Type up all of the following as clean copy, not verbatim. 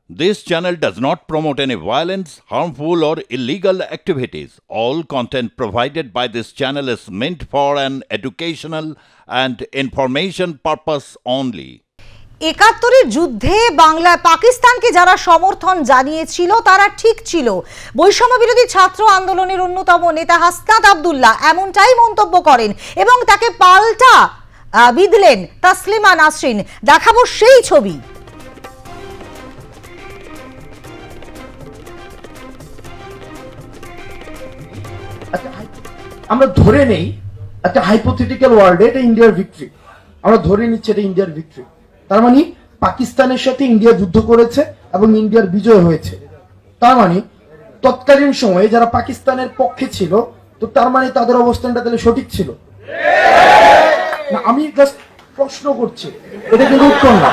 This channel does not promote any violence, harmful, or illegal activities. All content provided by this channel is meant for an educational and information purpose only. একাত্তরের যুদ্ধে বাংলা পাকিস্তানকে যারা সমর্থন জানিয়েছিল তারা ঠিক ছিল। বৈষম্য বিরোধী ছাত্র আন্দোলনের অন্যতম নেতা হাসনাত আব্দুল্লাহ এমনটাই মন্তব্য করেন এবং তাকে পাল্টা বিধলেন তাসলিমা নাসরিন। দেখাবো সেই ছবি। আমরা ধরে নেই একটা হাইপোথেটিক্যাল ওয়ার্ল্ডে এটা ইন্ডিয়ার ভিক্টরি, আমরা ধরে নিচ্ছি এটা ইন্ডিয়ার ভিক্টরি। তার মানে পাকিস্তানের সাথে ইন্ডিয়া যুদ্ধ করেছে এবং ইন্ডিয়ার বিজয় হয়েছে। তার মানে তৎকালীন সময়ে যারা পাকিস্তানের পক্ষে ছিল, তো তার মানে তাদের অবস্থানটা তাহলে সঠিক ছিল না? আমি জাস্ট প্রশ্ন করছি, এটা কিন্তু উত্তর না।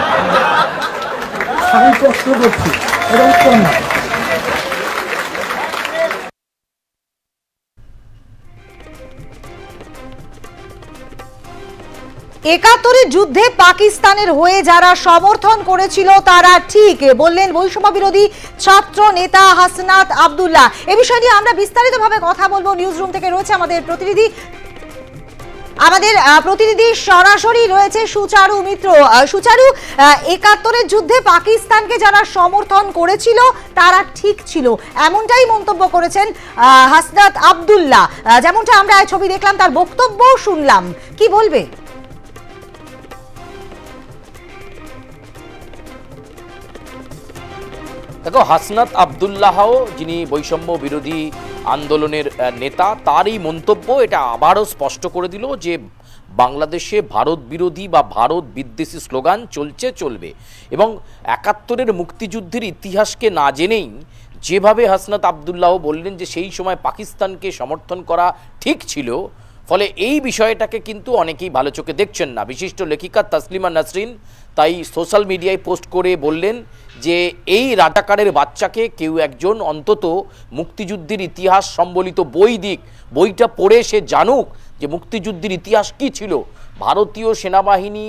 আমি প্রশ্ন করছি, এটা উত্তর না। একাত্তরের যুদ্ধে পাকিস্তানের হয়ে যারা সমর্থন করেছিল তারা ঠিক, বললেন বৈষম্য বিরোধী ছাত্র নেতা হাসনাত আব্দুল্লাহ। এ বিষয় নিয়ে আমরা বিস্তারিতভাবে কথা বলবো। নিউজ রুম থেকে রয়েছে আমাদের প্রতিনিধি সরাসরি রয়েছে সুচারু মিত্র। সুচারু, একাত্তরের যুদ্ধে পাকিস্তানকে যারা সমর্থন করেছিল তারা ঠিক ছিল, এমনটাই মন্তব্য করেছেন হাসনাত আব্দুল্লাহ। যেমনটা আমরা ছবি দেখলাম, তার বক্তব্যও শুনলাম, কি বলবে? দেখো, হাসনাত আব্দুল্লাহও যিনি বৈষম্য বিরোধী আন্দোলনের নেতা, তার এই মন্তব্য এটা আবারও স্পষ্ট করে দিল যে বাংলাদেশে ভারত বিরোধী বা ভারত বিদ্বেষী স্লোগান চলবে। এবং একাত্তরের মুক্তিযুদ্ধের ইতিহাসকে না জেনেই যেভাবে হাসনাত আব্দুল্লাহ বললেন যে সেই সময় পাকিস্তানকে সমর্থন করা ঠিক ছিল, ফলে এই বিষয়টাকে কিন্তু অনেকেই ভালো চোখে দেখছেন না। বিশিষ্ট লেখিকা তাসলিমা নাসরিন তাই সোশ্যাল মিডিয়ায় পোস্ট করে বললেন যে এই রাজাকারের বাচ্চাকে কেউ একজন অন্তত মুক্তিযুদ্ধের ইতিহাস সম্বলিত বইটা পড়ে সে জানুক যে মুক্তিযুদ্ধের ইতিহাস কি ছিল। ভারতীয় সেনাবাহিনী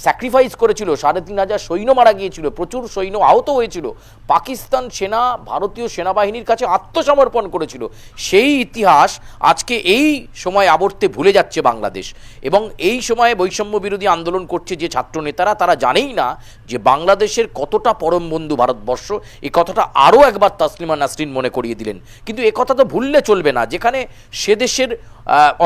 স্যাক্রিফাইস করেছিল, ৩৫০০ সৈন্য মারা গিয়েছিল, প্রচুর সৈন্য আহত হয়েছিল। পাকিস্তান সেনা ভারতীয় সেনাবাহিনীর কাছে আত্মসমর্পণ করেছিল। সেই ইতিহাস আজকে এই সময় আবর্তে ভুলে যাচ্ছে বাংলাদেশ। এবং এই সময়ে বৈষম্য বিরোধী আন্দোলন করছে যে ছাত্র নেতারা, তারা জানেই না যে বাংলাদেশের কতটা পরম বন্ধু ভারতবর্ষ। এই কথাটা আরও একবার তাসলিমা নাসরিন মনে করিয়ে দিলেন। কিন্তু এ কথা তো ভুললে চলবে না, যেখানে সে দেশের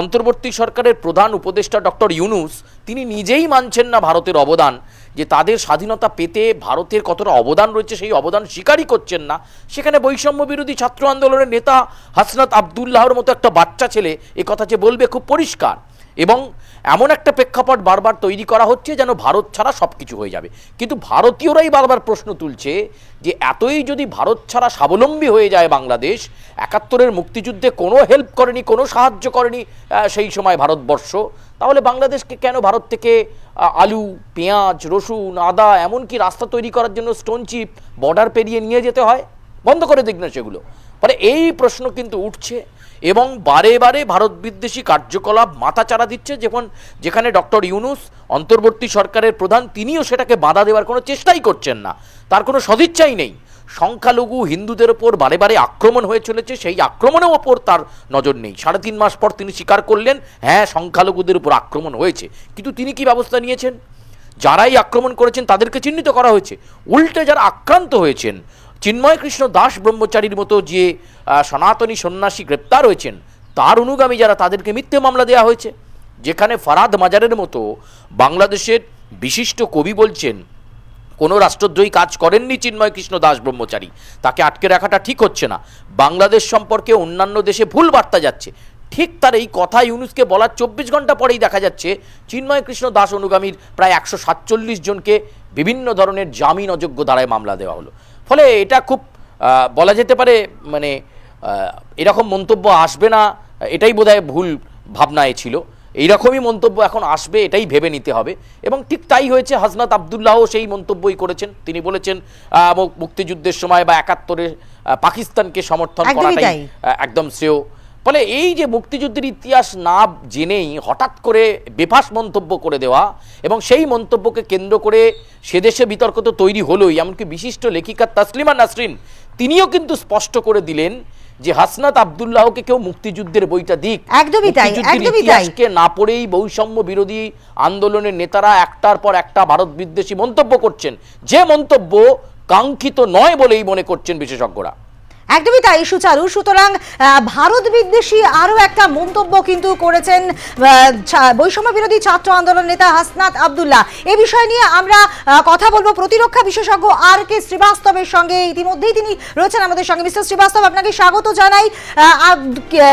অন্তর্বর্তী সরকারের প্রধান উপদেষ্টা ডক্টর ইউনূস তিনি নিজেই মানছেন না ভারতের অবদান, যে তাদের স্বাধীনতা পেতে ভারতের কতটা অবদান রয়েছে সেই অবদান স্বীকারই করছেন না। সেখানে বৈষম্য বিরোধী ছাত্র আন্দোলনের নেতা হাসনাত আব্দুল্লাহর মতো একটা বাচ্চা ছেলে এ কথা যে বলবে খুব পরিষ্কার। এবং এমন একটা প্রেক্ষাপট বারবার তৈরি করা হচ্ছে যেন ভারত ছাড়া সব কিছু হয়ে যাবে। কিন্তু ভারতীয়রাই বারবার প্রশ্ন তুলছে যে এতই যদি ভারত ছাড়া স্বাবলম্বী হয়ে যায় বাংলাদেশ, একাত্তরের মুক্তিযুদ্ধে কোনো হেল্প করেনি, কোনো সাহায্য করেনি সেই সময় ভারতবর্ষ, তাহলে বাংলাদেশকে কেন ভারত থেকে আলু, পেঁয়াজ, রসুন, আদা, এমনকি রাস্তা তৈরি করার জন্য স্টোন চিপ বর্ডার পেরিয়ে নিয়ে যেতে হয়? বন্ধ করে দিক না সেগুলো। ফলে এই প্রশ্ন কিন্তু উঠছে এবং বারে বারে ভারত বিদ্বেষী কার্যকলাপ মাথাচাড়া দিচ্ছে। যেখানে ডক্টর ইউনূস অন্তর্বর্তী সরকারের প্রধান, তিনিও সেটাকে বাধা দেওয়ার কোনো চেষ্টাই করছেন না, তার কোনো সদিচ্ছাই নেই। সংখ্যালঘু হিন্দুদের ওপর বারে বারে আক্রমণ হয়ে চলেছে, সেই আক্রমণের ওপর তার নজর নেই। ৩.৫ মাস পর তিনি স্বীকার করলেন, হ্যাঁ সংখ্যালঘুদের উপর আক্রমণ হয়েছে, কিন্তু তিনি কি ব্যবস্থা নিয়েছেন? যারাই আক্রমণ করেছেন তাদেরকে চিহ্নিত করা হয়েছে, উল্টে যারা আক্রান্ত হয়েছেন, চিন্ময় কৃষ্ণ দাস ব্রহ্মচারীর মতো যে সনাতনী সন্ন্যাসী গ্রেপ্তার হয়েছেন, তার অনুগামী যারা, তাদেরকে মিথ্যে মামলা দেওয়া হয়েছে। যেখানে ফারাদ মাজারের মতো বাংলাদেশের বিশিষ্ট কবি বলছেন কোনো রাষ্ট্রদ্রোহী কাজ করেননি চিন্ময় কৃষ্ণ দাস ব্রহ্মচারী, তাকে আটকে রাখাটা ঠিক হচ্ছে না, বাংলাদেশ সম্পর্কে অন্যান্য দেশে ভুল বার্তা যাচ্ছে। ঠিক তার এই কথা ইউনূসকে বলার ২৪ ঘন্টা পরেই দেখা যাচ্ছে চিন্ময় কৃষ্ণ দাস অনুগামীর প্রায় ১৪৭ জনকে বিভিন্ন ধরনের জামিন অযোগ্য ধারায় মামলা দেওয়া হলো। ফলে এটা খুব বলা যেতে পারে মানে এরকম মন্তব্য আসবে না, এটাই বোধহয় ভুল ভাবনায় ছিল। এইরকমই মন্তব্য এখন আসবে এটাই ভেবে নিতে হবে এবং ঠিক তাই হয়েছে। হাসনাত আব্দুল্লাহও সেই মন্তব্যই করেছেন। তিনি বলেছেন মুক্তিযুদ্ধের সময় বা ৭১-এ পাকিস্তানকে সমর্থন করাটাই একদম শ্রেয়। ফলে এই যে মুক্তিযুদ্ধের ইতিহাস না জেনেই হঠাৎ করে বেফাস মন্তব্য করে দেওয়া এবং সেই মন্তব্যকে কেন্দ্র করে সেদেশে বিতর্ক তো তৈরি হলোই, এমনকি বিশিষ্ট লেখিকা তাসলিমা নাসরিন তিনিও কিন্তু স্পষ্ট করে দিলেন যে হাসনাত আব্দুল্লাহকে কেউ মুক্তিযুদ্ধের বইটা দিক। একদমই তাই, একদমই তাই। ইতিহাসকে না পড়েই বৈষম্য বিরোধী আন্দোলনের নেতারা একটার পর একটা ভারত বিদ্বেষী মন্তব্য করছেন, যে মন্তব্য কাঙ্ক্ষিত নয় বলেই মনে করছেন বিশেষজ্ঞরা। একদমই তাই সুচারু। সুতরাং ভারত বিদ্বেষী আরো একটা মন্তব্য কিন্তু করেছেন বৈষম্য বিরোধী ছাত্র আন্দোলন নেতা হাসনাত আব্দুল্লাহ। এই বিষয় নিয়ে আমরা কথা বলবো প্রতিরক্ষা বিশেষজ্ঞ আর.কে শ্রীবাস্তবের সঙ্গে। ইতিমধ্যেই তিনি রয়েছেন আমাদের সঙ্গে। মিস্টার শ্রীবাস্তব, আপনাকে স্বাগত জানাই।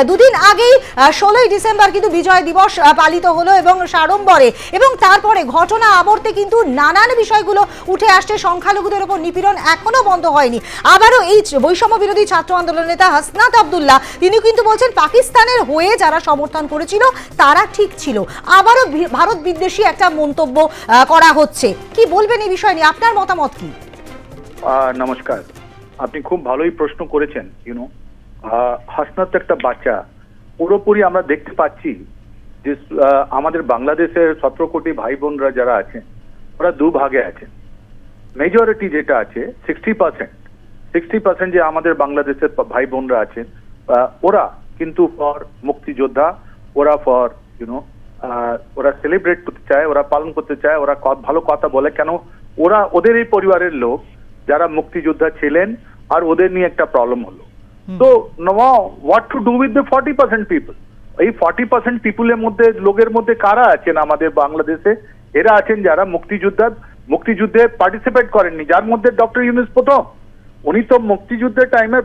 দুদিন আগেই 16ই ডিসেম্বর কিন্তু বিজয় দিবস পালিত হলো এবং সাড়ম্বরে, এবং তারপরে ঘটনা আবর্তে কিন্তু নানান বিষয়গুলো উঠে আসছে। সংখ্যালঘুদের উপর নিপীড়ন এখনো বন্ধ হয়নি। আবারও এই বৈষম্য বিরোধী ছাত্র আন্দোলন নেতা হাসনাত আব্দুল্লাহ তিনি কিন্তু বলছেন পাকিস্তানের হয়ে যারা সমর্থন করেছিল তারা ঠিক ছিল। আবারও ভারত বিদ্বেষী একটা মন্তব্য করা হচ্ছে। কি বলবেন এই বিষয় নিয়ে, আপনার মতামত কি? নমস্কার, আপনি খুব ভালোই প্রশ্ন করেছেন। হাসনাত একটা বাচ্চা, পুরোপুরি আমরা দেখতে পাচ্ছি যে আমাদের বাংলাদেশের 17 কোটি ভাই বোনরা যারা আছেন ওরা দুভাগে আছেন। মেজরিটি যেটা আছে 60% যে আমাদের বাংলাদেশের ভাই বোনরা আছেন ওরা কিন্তু ফর মুক্তিযোদ্ধা, ওরা ফর ওরা সেলিব্রেট করতে চায়, ওরা পালন করতে চায়, ওরা ভালো কথা বলে। কেন? ওরা ওদের এই পরিবারের লোক যারা মুক্তিযোদ্ধা ছিলেন আর ওদের নিয়ে একটা প্রবলেম হলো। তো what to do with the 40% people? এই 40% পিপুলের মধ্যে লোকের মধ্যে কারা আছেন আমাদের বাংলাদেশে? এরা আছেন যারা মুক্তিযুদ্ধে পার্টিসিপেট করেননি, যার মধ্যে ডক্টর ইউনূস প্রথম। উনি তো মুক্তিযুদ্ধের টাইমে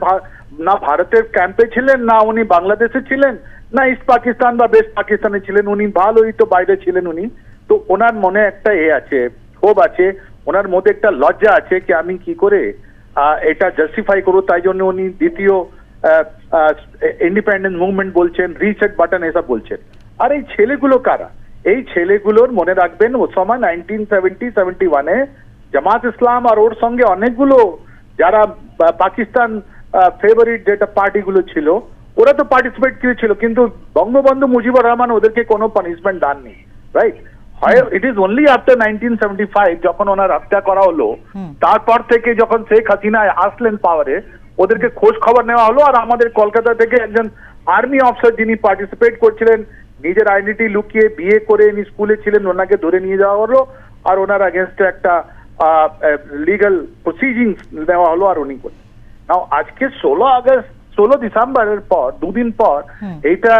না ভারতের ক্যাম্পে ছিলেন, না উনি বাংলাদেশে ছিলেন, না ইস্ট পাকিস্তান বা ওয়েস্ট পাকিস্তানে ছিলেন। উনি ভালোই তো বাইরে ছিলেন উনি। তো ওনার মনে একটা আছে, ক্ষোভ আছে, ওনার মধ্যে একটা লজ্জা আছে কি আমি কি করে এটা জাস্টিফাই করবো। তাই জন্য উনি দ্বিতীয় ইন্ডিপেন্ডেন্স মুভমেন্ট বলছেন, রিসেট বাটন এসব বলছেন। আর এই ছেলেগুলো কারা? এই ছেলেগুলোর মনে রাখবেন ও সময় 1970-71-এ জামাত ইসলাম আর ওর সঙ্গে অনেকগুলো যারা পাকিস্তান ফেভারিট যেটা পার্টিগুলো ছিল ওরা তো পার্টিসিপেট করেছিল, কিন্তু বঙ্গবন্ধু মুজিবুর রহমান ওদেরকে কোনো পানিশমেন্ট দেননি, right? It is only after 1975 যখন ওনার হত্যা করা হলো, তারপর থেকে যখন শেখ হাসিনা আসলেন পাওয়ারে ওদেরকে খোঁজ খবর নেওয়া হলো। আর আমাদের কলকাতা থেকে একজন আর্মি অফিসার যিনি পার্টিসিপেট করছিলেন, নিজের আইডেন্টিটি লুকিয়ে বিয়ে করে ইনি স্কুলে ছিলেন, ওনাকে ধরে নিয়ে যাওয়া হলো আর ওনার এগেনস্টে একটা লিগাল প্রসিডিংস নেওয়া হলো আর উনি করলেন। নাও আজকে 16 ডিসেম্বরের পর দুদিন পর এইটা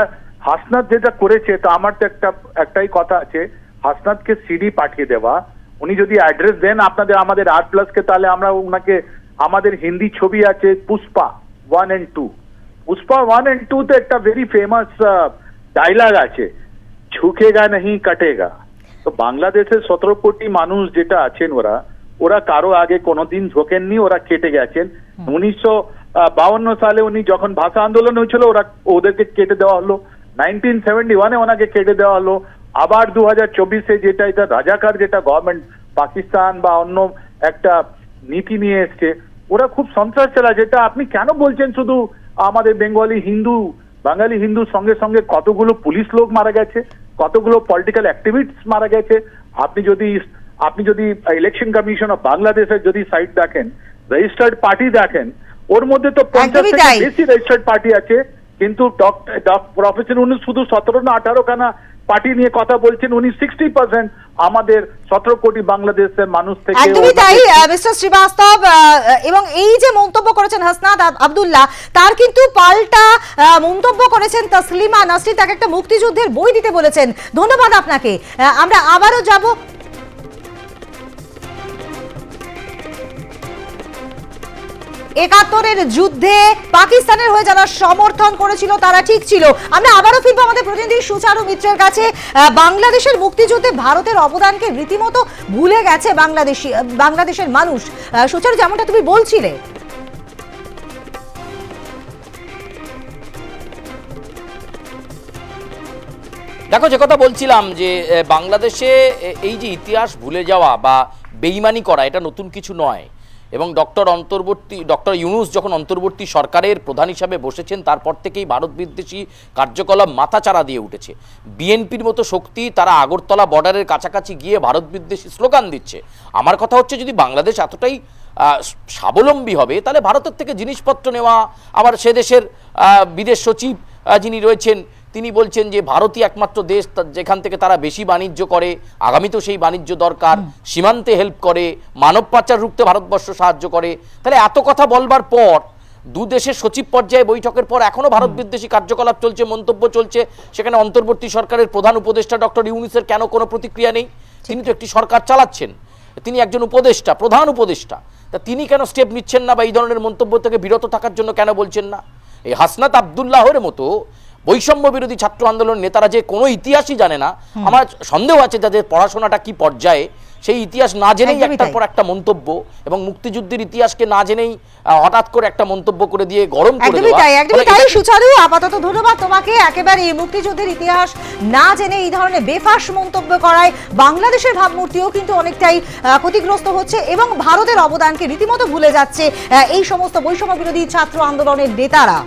হাসনাত যেটা করেছে, তো আমার তো একটাই কথা আছে, হাসনাতকে সিডি পাঠিয়ে দেওয়া। উনি যদি অ্যাড্রেস দেন আমাদের R+কে, তাহলে আমরা ওনাকে, আমাদের হিন্দি ছবি আছে পুষ্পা 1 and 2। পুষ্পা 1 and 2 তে একটা ভেরি ফেমাস ডায়লগ আছে, ঝুঁকেগা नहीं कटेगा। তো বাংলাদেশের 17 কোটি মানুষ যেটা আছেন ওরা কারো আগে কোনোদিন ঝোঁকেননি, ওরা কেটে গেছেন। 1952 সালে উনি যখন ভাষা আন্দোলন হয়েছিল ওদেরকে কেটে দেওয়া হলো, 1971-এ ওনাকে কেটে দেওয়া হলো। আবার 2024-এ যেটা এটা রাজাকার যেটা গভর্নমেন্ট পাকিস্তান বা অন্য একটা নীতি নিয়ে এসছে, ওরা খুব সন্ত্রাস চালা। যেটা আপনি কেন বলছেন শুধু আমাদের বাঙালি হিন্দু সঙ্গে সঙ্গে কতগুলো পুলিশ লোক মারা গেছে, কতগুলো পলিটিক্যাল অ্যাক্টিভিস্ট মারা গেছে। আপনি যদি ইলেকশন কমিশন অফ বাংলাদেশের যদি সাইট দেখেন, রেজিস্টার্ড পার্টি দেখেন, ওর মধ্যে তো 50 থেকে বেশি রেজিস্টার্ড পার্টি আছে, কিন্তু প্রফেসর উনি শুধু 17 না 18 খানা পার্টি নিয়ে কথা বলছেন। উনি 60% আমাদের 17 কোটি বাংলাদেশের মানুষ থেকে। একদমই তাই মিস্টার শ্রীবাস্তব। এবং এই যে মন্তব্য করেছেন হাসনাত আব্দুল্লাহ, তার কিন্তু পাল্টা মন্তব্য করেছেন তাসলিমা নাসরিন, তাকে একটা মুক্তিযুদ্ধের বই দিতে বলেছেন। ধন্যবাদ আপনাকে। আমরা আবারও যাব একাত্তরের যুদ্ধে পাকিস্তানের হয়ে যারা সমর্থন করেছিল তারা ঠিক ছিল। আমরা আবারও ফিরবো আমাদের প্রতিনিধি সুচারু মিত্রের কাছে। বাংলাদেশের মুক্তিযুদ্ধে ভারতের অবদানকে রীতিমতো ভুলে গেছে বাংলাদেশের মানুষ। সুচারু, যেমনটা তুমি বলছিলে, দেখো যে কথা বলছিলাম যে বাংলাদেশে এই যে ইতিহাস ভুলে যাওয়া বা বেইমানি করা, এটা নতুন কিছু নয়। এবং ডক্টর ইউনূস যখন অন্তর্বর্তী সরকারের প্রধান হিসাবে বসেছেন তারপর থেকেই ভারত বিদ্বেষী কার্যকলাপ মাথাচাড়া দিয়ে উঠেছে। বিএনপির মতো শক্তি তারা আগরতলা বর্ডারের কাছাকাছি গিয়ে ভারত বিদ্বেষী স্লোগান দিচ্ছে। আমার কথা হচ্ছে যদি বাংলাদেশ এতটাই স্বাবলম্বী হবে তাহলে ভারতের থেকে জিনিসপত্র নেওয়া, আবার সে দেশের বিদেশ সচিব যিনি রয়েছেন তিনি বলছেন যে ভারতই একমাত্র দেশ যেখান থেকে তারা বেশি বাণিজ্য করে, আগামীতেও সেই বাণিজ্য দরকার, সীমান্তে হেল্প করে, মানব পাচার রুখতে ভারতবর্ষ সাহায্য করে। তাহলে এত কথা বলবার পর দু দেশের সচিব পর্যায়ে বৈঠকের পর এখনো ভারত বিদ্বেষী কার্যকলাপ চলছে, মন্তব্য চলছে। সেখানে অন্তর্বর্তী সরকারের প্রধান উপদেষ্টা ডক্টর ইউনূসের কেন কোনো প্রতিক্রিয়া নেই? তিনি তো একটি সরকার চালাচ্ছেন, তিনি একজন উপদেষ্টা, প্রধান উপদেষ্টা, তা তিনি কেন স্টেপ নিচ্ছেন না বা এই ধরনের মন্তব্য থেকে বিরত থাকার জন্য কেন বলছেন না? এই হাসনাত আব্দুল্লাহর মতো বৈষম্য বিরোধী ছাত্র আন্দোলন নেতারা যে কোনো ইতিহাসই জানে না, আমার সন্দেহ আছে যাদের পড়াশোনাটা কি পর্যায়ে, সেই ইতিহাস না জেনেই একটার পর একটা মন্তব্য এবং মুক্তিযুদ্ধের ইতিহাসকে না জেনেই হঠাৎ করে একটা মন্তব্য করে দিয়ে গরম করে দেওয়া। একদমই তাই সুচারু, আপাতত ধন্যবাদ তোমাকে। একেবারে এই মুক্তিযুদ্ধের ইতিহাস না জেনে এই ধরনের বেফাস মন্তব্য করায় বাংলাদেশের ভাবমূর্তিও কিন্তু অনেকটাই ক্ষতিগ্রস্ত হচ্ছে এবং ভারতের অবদানকে রীতিমতো ভুলে যাচ্ছে এই সমস্ত বৈষম্য বিরোধী ছাত্র আন্দোলনের নেতারা।